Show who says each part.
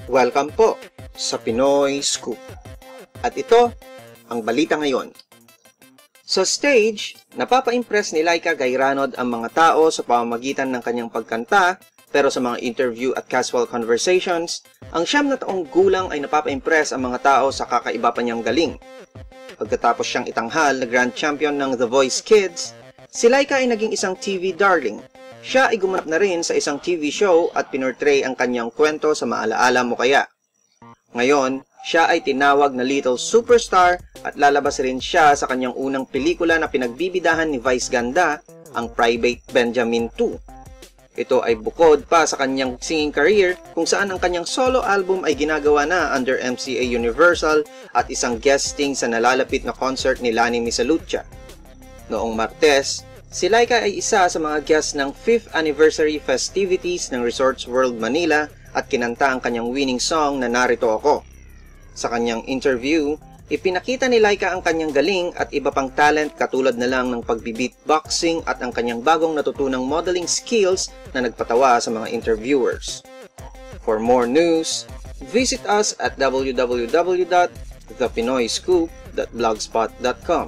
Speaker 1: Welcome po sa Pinoy Scoop. At ito ang balita ngayon. Sa stage, napapa-impress ni Laika Gairanod ang mga tao sa pamamagitan ng kanyang pagkanta, pero sa mga interview at casual conversations, ang 9 na taong gulang ay napapa-impress ang mga tao sa kakaiba pa niyang galing. Pagkatapos siyang itanghal na Grand Champion ng The Voice Kids, si Laika ay naging isang TV darling. Siya ay gumanap na rin sa isang TV show at pinortray ang kanyang kwento sa Maalaala Mo Kaya. Ngayon, siya ay tinawag na Little Superstar at lalabas rin siya sa kanyang unang pelikula na pinagbibidahan ni Vice Ganda, ang Private Benjamin 2. Ito ay bukod pa sa kanyang singing career kung saan ang kanyang solo album ay ginagawa na under MCA Universal at isang guesting sa nalalapit na concert ni Lani Misalucha. Noong Martes, si Laika ay isa sa mga guests ng 5th anniversary festivities ng Resorts World Manila at kinanta ang kanyang winning song na Narito Ako. Sa kanyang interview, ipinakita ni Laika ang kanyang galing at iba pang talent katulad na lang ng pagbi-beatboxing at ang kanyang bagong natutunang modeling skills na nagpatawa sa mga interviewers. For more news, visit us at www.thepinoyscoop.blogspot.com.